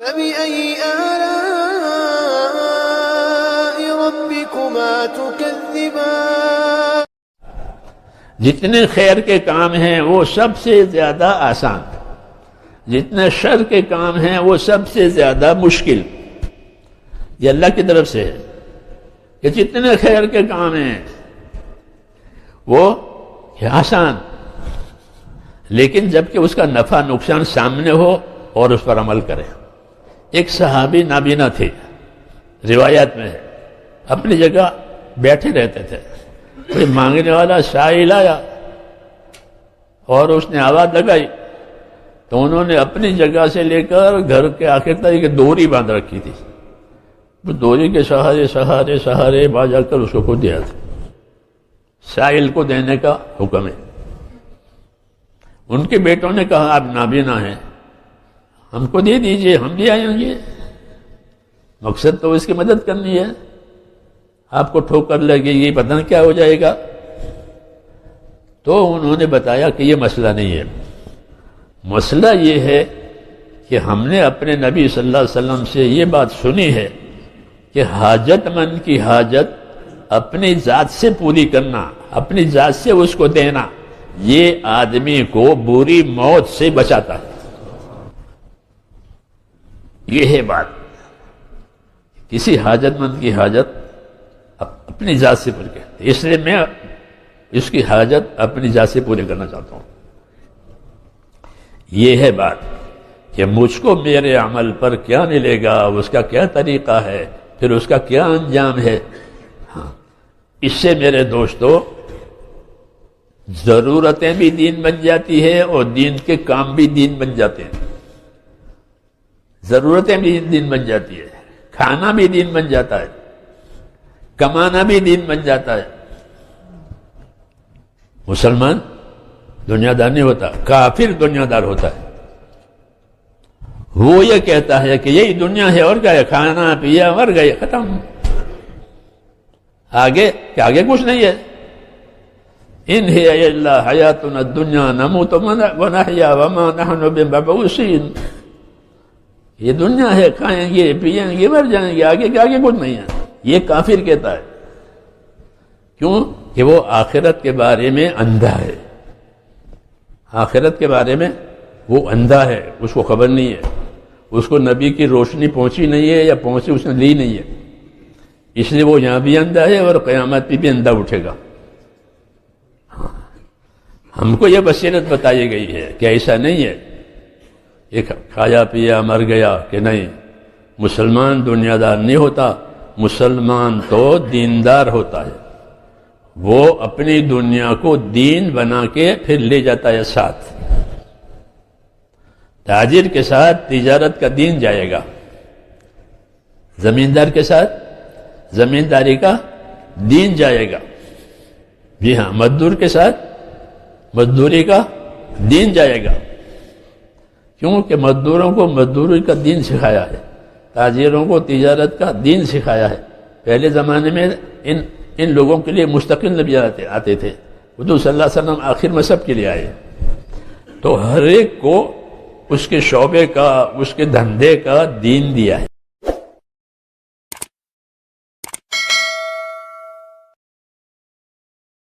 فبأي آلاء ربكما تكذبان؟ جتنے خیر کے کام ہیں وہ سب سے زیادہ آسان، جتنے شر کے کام ہیں وہ سب سے زیادہ مشکل۔ یہ اللہ کی طرف سے ہے کہ جتنے خیر کے کام ہیں وہ آسان، لیکن جبکہ اس کا نفع نقصان سامنے ہو اور اس پر عمل کرے۔ ایک صحابی نابینا تھے، روایات میں ہے، اپنی جگہ بیٹھے رہتے تھے، کوئی مانگنے والا سائل آیا اور اس نے آواز لگائی تو انہوں نے اپنی جگہ سے لے کر گھر کے آخر تک ایک ڈوری باندھ رکھی تھی، وہ ڈوری کے سہارے سہارے سہارے باز کر اس کو دیا تھا۔ سائل کو دینے کا حکم ہے۔ ان کے بیٹوں نے کہا آپ نابینا ہیں، ہم کو دے دیجئے، ہم بھی آئیں گے، مقصد تو اس کی مدد کرنی ہے، آپ کو ٹھوکر لگے گی، پتہ نہیں کیا ہو جائے گا۔ تو انہوں نے بتایا کہ یہ مسئلہ نہیں ہے، مسئلہ یہ ہے کہ ہم نے اپنے نبی صلی اللہ علیہ وسلم سے یہ بات سنی ہے کہ حاجت مند کی حاجت اپنی ذات سے پوری کرنا، اپنی ذات سے اس کو دینا، یہ آدمی کو بری موت سے بچاتا ہے۔ یہ ہے بات، کسی حاجت مند کی حاجت اپنی ذات سے پوری کرتے، اس لیے میں اس کی حاجت اپنی ذات سے پوری کرنا چاہتا ہوں۔ یہ ہے بات کہ مجھ کو میرے عمل پر کیا ملے گا، اس کا کیا طریقہ ہے، پھر اس کا کیا انجام ہے۔ ہاں، اس سے میرے دوستو ضرورتیں بھی دین بن جاتی ہے اور دین کے کام بھی دین بن جاتے ہیں۔ ضرورتیں بھی دین بن جاتی ہے، کھانا بھی دین بن جاتا ہے، کمانا بھی دین بن جاتا ہے۔ مسلمان دنیا دار نہیں ہوتا، کافر دنیا دار ہوتا ہے۔ وہ یہ کہتا ہے کہ یہی دنیا ہے اور کیا ہے، کھانا پیا مر گئے، ختم، آگے کہ آگے کچھ نہیں ہے۔ ان ہی الا حیاتنا الدنیا نموت ونحیا وما نحن بمبعوثین، یہ دنیا ہے، کھائیں گے پیئیں گے مر جائیں گے، آگے کہ آگے کچھ نہیں ہے۔ یہ کافر کہتا ہے، کیوں کہ وہ آخرت کے بارے میں اندھا ہے، آخرت کے بارے میں وہ اندھا ہے، اس کو خبر نہیں ہے، اس کو نبی کی روشنی پہنچی نہیں ہے، یا پہنچی اس نے لی نہیں ہے، اس لیے وہ یہاں بھی اندھا ہے اور قیامت پہ بھی اندھا اٹھے گا۔ ہم کو یہ بصیرت بتائی گئی ہے کہ ایسا نہیں ہے، ایک کھایا پیا مر گیا کہ نہیں، مسلمان دنیا دار نہیں ہوتا، مسلمان تو دیندار ہوتا ہے، وہ اپنی دنیا کو دین بنا کے پھر لے جاتا ہے ساتھ۔ تاجر کے ساتھ تجارت کا دین جائے گا، زمیندار کے ساتھ زمینداری کا دین جائے گا، جی ہاں، مزدور کے ساتھ مزدوری کا دین جائے گا، کیونکہ مزدوروں کو مزدوری کا دین سکھایا ہے، تاجروں کو تجارت کا دین سکھایا ہے۔ پہلے زمانے میں ان لوگوں کے لیے مستقل نبی آتے تھے، حضور صلی اللہ علیہ وسلم آخر میں سب کے لیے آئے، تو ہر ایک کو اس کے شعبے کا، اس کے دھندے کا دین دیا ہے۔